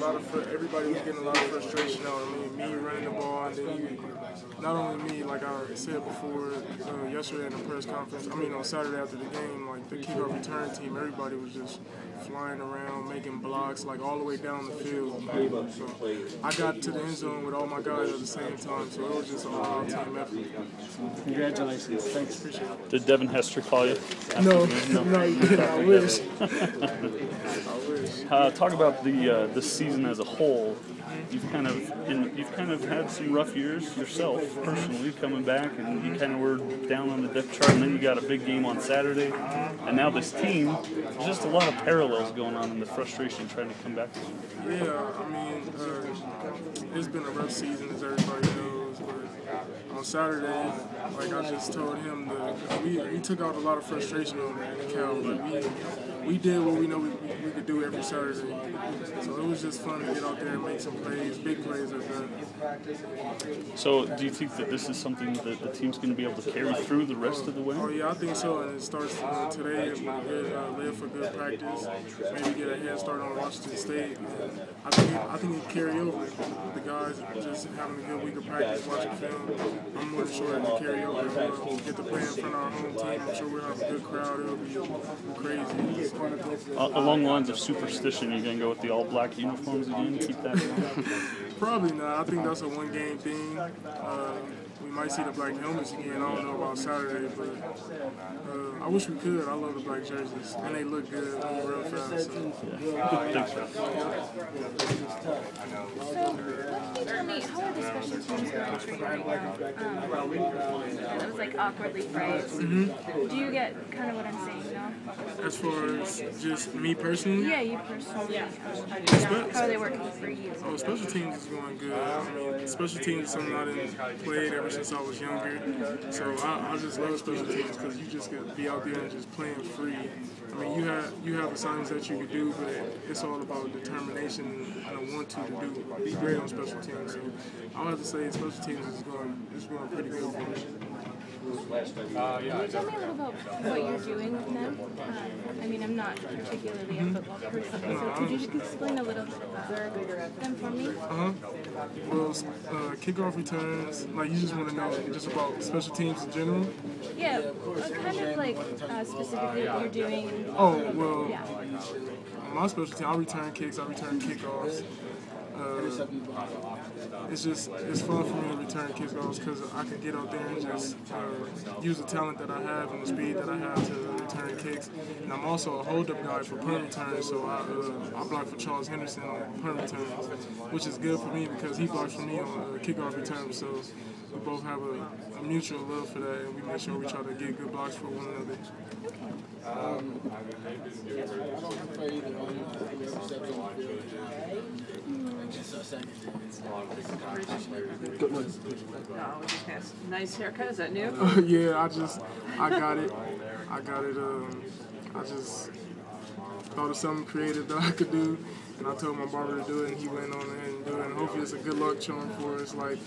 everybody was getting a lot of frustration out of me running the ball, and then not only me, like I said before, yesterday in the press conference, on Saturday after the game, like the kickoff return team, everybody was just flying around, making blocks, like all the way down the field. So I got to the end zone with all my guys at the same time, so it was just an all-out team effort. Congratulations. Thanks. Appreciate it. Did Devin Hester call you? No, he didn't. I wish. Talk about the season as a whole. You've kind of had some rough years yourself personally coming back, and you kind of were down on the depth chart, and then you got a big game on Saturday, and now this team. There's just a lot of parallels going on in the frustration trying to come back. Yeah, it's been a rough season, as everybody knows, but on Saturday, like I just told him, we took out a lot of frustration on the Cal. Like we did what we know we could do every Saturday. So it was just fun to get out there and make some plays, big plays at that. So do you think that this is something that the team's going to be able to carry through the rest of the way? Oh yeah, I think so. And it starts today with live for good practice, maybe get a head start on Washington State. And I think it carry over. The guys just having a good week of practice, watching film. I'm more than sure it'll carry over. We'll get to play in front of our home team. I'm sure we'll have a good crowd. It'll be crazy. Along the lines of superstition, you're going to go with the all-black uniforms again? Keep that going? Probably not. I think that's a one-game thing. We might see the black helmets again. I don't know about Saturday, but I wish we could. I love the black jerseys, and they look good real fast. So. Thanks, So, can you tell me, how are the special teams going for you right now? That was like awkwardly phrased. Do you get kind of what I'm saying, no? As far as just me personally? Yeah, you personally. Yeah. How are they working for you? Oh, special teams is going good. Special teams is something I didn't play ever since I was younger. So I just love special teams because you just get to be out there and just playing free. You have assignments that you can do, but it's all about determination and a want to do. Be great on special teams. So I would have to say special teams is going pretty good for me. Can you tell me a little about what you're doing with them? I'm not particularly a football person, so could you just explain a little bit about them for me? Well, kickoff returns, like you just want to know just about special teams in general? Yeah, kind of like specifically what you're doing. My special team, I return kicks, I return kickoffs. It's fun for me to return kickoffs because I can get out there and just use the talent that I have and the speed that I have to return kicks. And I'm also a hold-up guy for punt returns, so I block for Charles Henderson on punt returns, which is good for me because he blocks for me on kickoff returns. So we both have a mutual love for that, and we make sure we try to get good blocks for one another. Nice haircut. Is that new? Yeah, I got it. I just thought of something creative that I could do, and I told my barber to do it, and he went on ahead and do it. And hopefully, it's a good luck charm for us. Like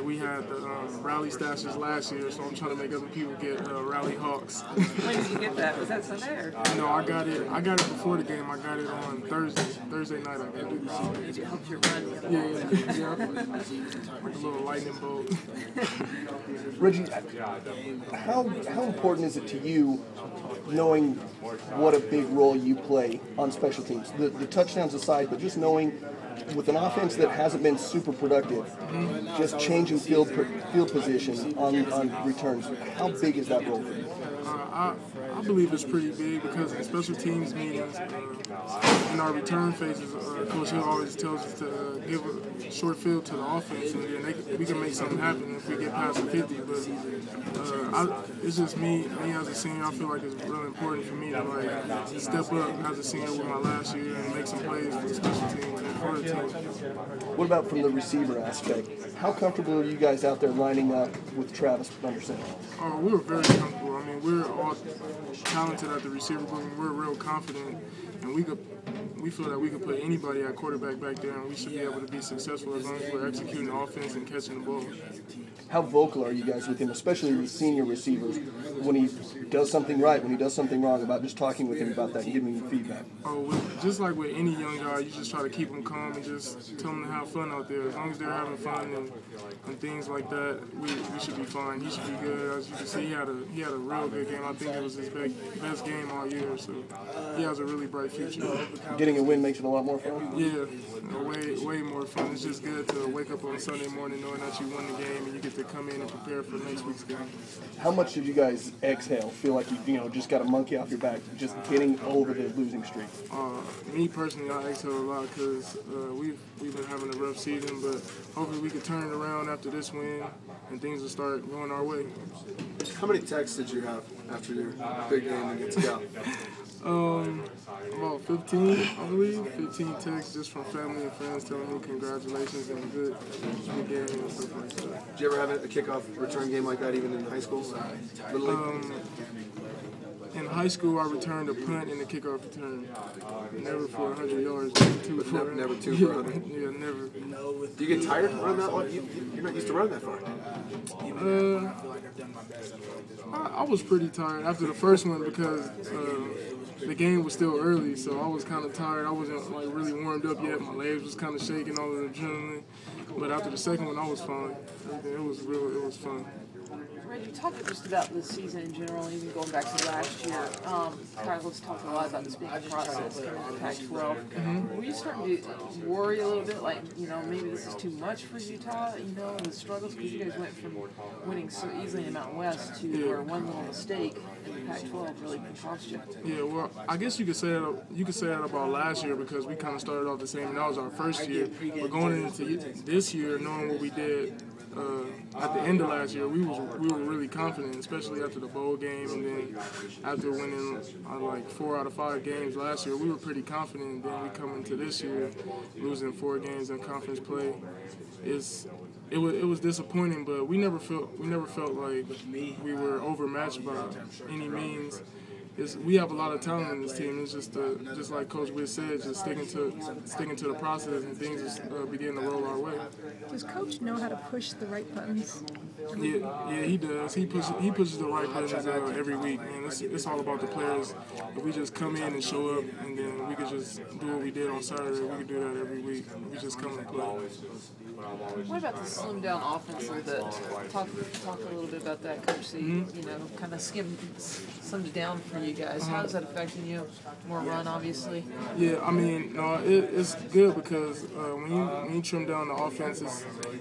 we had the rally stashes last year, so I'm trying to make other people get rally hawks. When did you get that? Was that Sunday? Or? No, I got it before the game. I got it on Thursday night. I got it. It helped you run. Yeah. Like a little lightning bolt. Reggie, how important is it to you knowing what a big role you play on special teams? The touchdowns aside, but just knowing with an offense that hasn't been super productive, just changing field position on returns, how big is that role for you? I believe it's pretty big because in special teams meetings, in our return phases, Coach Hill always tells us to give a short field to the offense, and then we can make something happen if we get past the 50. But it's just me as a senior. I feel like it's really important for me to step up as a senior with my last year and make some plays for the special teams and for the team. What about from the receiver aspect? How comfortable are you guys out there lining up with Travis under center? Oh, we're very comfortable. We're all talented at the receiver group, and we're real confident, and we could we feel that we can put anybody at quarterback back there, and we should be able to be successful as long as we're executing the offense and catching the ball. How vocal are you guys with him, especially the senior receivers, when he does something right, when he does something wrong, about just talking with him about that and giving him feedback? Just like with any young guy, you just try to keep them calm and just tell them to have fun out there. As long as they're having fun and things like that, we should be fine. He should be good. As you can see, he had a real good game. I think it was his best game all year, so he has a really bright future. Getting a win makes it a lot more fun? Yeah, way more fun. It's just good to wake up on Sunday morning knowing that you won the game and you get to come in and prepare for next week's game. How much did you guys exhale? Feel like you just got a monkey off your back, just getting over the losing streak? Me personally, I exhale a lot because we've been having a rough season, but hopefully we can turn it around after this win and things will start going our way. How many texts did you have after your big game against Cal? About 15, I believe. 15 texts just from family and friends telling me congratulations and good game and stuff like that. Did you ever have a kickoff return game like that even in high school? Little League? In high school, I returned a punt and a kickoff return. Never for 100 yards. Never two for 100? Yeah, never. Do you get tired running that long? You're not used to running that far. I was pretty tired after the first one because the game was still early, so I was kind of tired. I wasn't like really warmed up yet. My legs was kind of shaking, all the adrenaline. But after the second one, I was fine. It was fun. Reggie, talk just about this season in general, even going back to last year. Carlos talked a lot about this being a process coming to the Pac-12. Were you starting to worry a little bit, like, maybe this is too much for Utah, the struggles? Because you guys went from winning so easily in Mountain West to where one little mistake in the Pac-12 really cost you. Yeah, well, I guess you could say that about last year because we kind of started off the same, and that was our first year. But going into this year, knowing what we did at the end of last year, we were really confident, especially after the bowl game, and then after winning like 4 out of 5 games last year, we were pretty confident. And then we come into this year losing 4 games in conference play. It was disappointing, but we never felt like we were overmatched by any means. We have a lot of talent in this team. It's just like Coach Witt said, just sticking to the process and things just begin to roll our way. Does Coach know how to push the right buttons? Yeah, he does. He pushes the right buttons every week, man. It's all about the players. If we just come in and show up, and then we could just do what we did on Saturday, we could do that every week. We just come and play. What about the slimmed down offense a little bit? Talk a little bit about that, Coach C. Kind of slimmed it down for you guys. How is that affecting you? More run, obviously. Yeah, I mean, no, it's good because when you trim down the offense,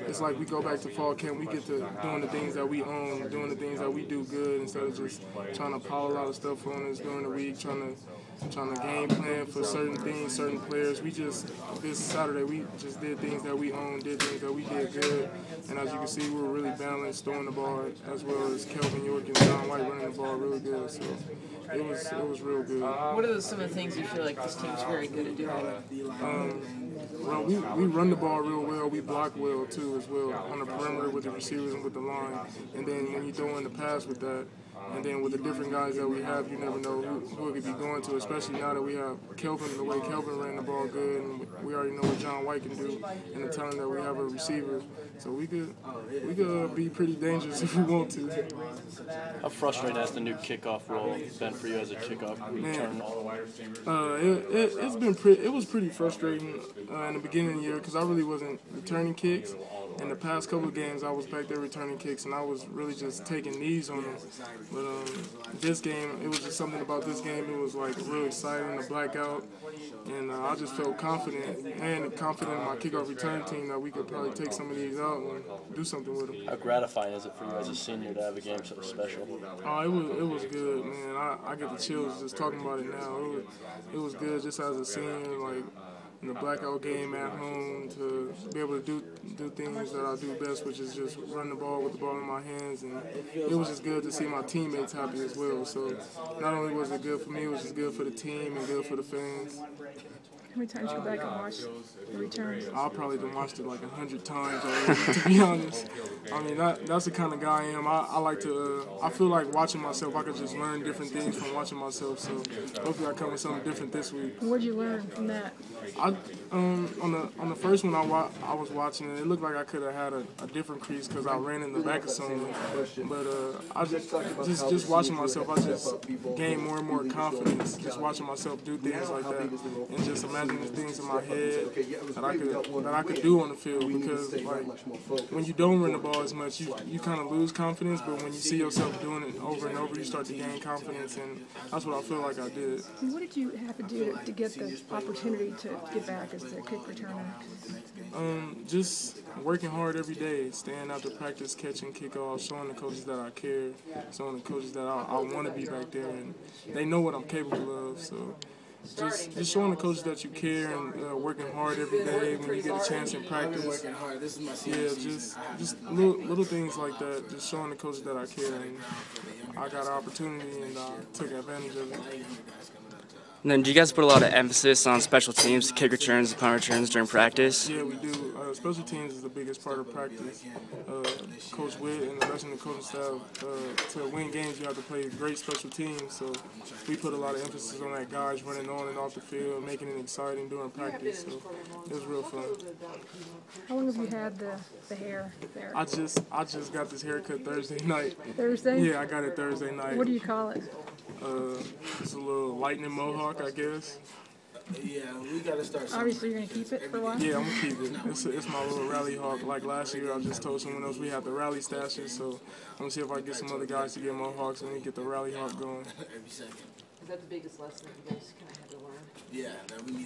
it's like we go back to fall camp. We get to doing the things that we own, doing the things that we do good instead of just trying to pile a lot of stuff on us during the week, trying to game plan for certain things, certain players. This Saturday, we just did things that we own, did things that we did good. And as you can see, we were really balanced, throwing the ball, as well as Kelvin York and John White running the ball really good. So it was real good. What are some of the things you feel like this team's very good at doing? Well, we run the ball real well. We block well, too, as well, on the perimeter with the receivers and with the line. And then when you throw in the pass with that, and then with the different guys that we have, you never know who it could be going to, especially now that we have Kelvin, the way Kelvin ran the ball good, and we already know what John White can do, and the talent that we have as receivers. So we could be pretty dangerous if we want to. How frustrating has the new kickoff role been for you as a kickoff return? It was pretty frustrating in the beginning of the year because I really wasn't returning kicks. In the past couple of games, I was back there returning kicks, and I was really just taking knees on them. But this game, it was just something about this game. It was like real exciting, a blackout, and I just felt confident in my kickoff return team that we could probably take some of these out and do something with them. How gratifying is it for you as a senior to have a game so special? Oh, it was good, man. I get the chills just talking about it now. It was good just as a senior, like, in the blackout game at home, to be able to do things that I do best, which is just run the ball with the ball in my hands. And it was just good to see my teammates happy as well. So not only was it good for me, it was just good for the team and good for the fans. How many times you go back and watch the returns? I probably done watched it like 100 times already, to be honest. I mean, that's the kind of guy I am. I like to, I feel like watching myself, I could just learn different things from watching myself, so hopefully I come with something different this week. What did you learn from that? On the first one I was watching it looked like I could have had a different crease because I ran in the back of someone. But I just watching myself, I just gained more and more confidence just watching myself do things like that and just imagining things in my head that I could do on the field. Because like when you don't run the ball as much, you kind of lose confidence. But when you see yourself doing it over and over, you start to gain confidence, and that's what I feel like I did. What did you have to do to get the opportunity to get back as the kick returner? Just working hard every day, staying out to practice, catching kickoffs, showing the coaches that I care, showing the coaches that I want to be back there, and they know what I'm capable of. So just showing the coaches that you care and working hard every day when you get a chance in practice. Yeah, just little things like that. Just showing the coaches that I care, and I got an opportunity and I took advantage of it. And then do you guys put a lot of emphasis on special teams, kick returns, punt returns during practice? Yeah, we do. Special teams is the biggest part of practice. Coach Witt and the rest of the coaching staff, to win games, you have to play great special teams. So we put a lot of emphasis on that, guys running on and off the field, making it exciting during practice. So it was real fun. How long have you had the hair there? I just got this haircut Thursday night. Thursday? Yeah, I got it Thursday night. What do you call it? It's a little lightning mohawk, I guess. Yeah, we gotta start. Obviously, you're going to keep it for a while? Yeah, I'm going to keep it. It's my little rally hawk. Like last year, I just told someone else we had the rally stashes, so I'm going to see if I can get some other guys to get mohawks and we get the rally hawk going. Is that the biggest lesson that you guys kind of had to learn? Yeah, that we need.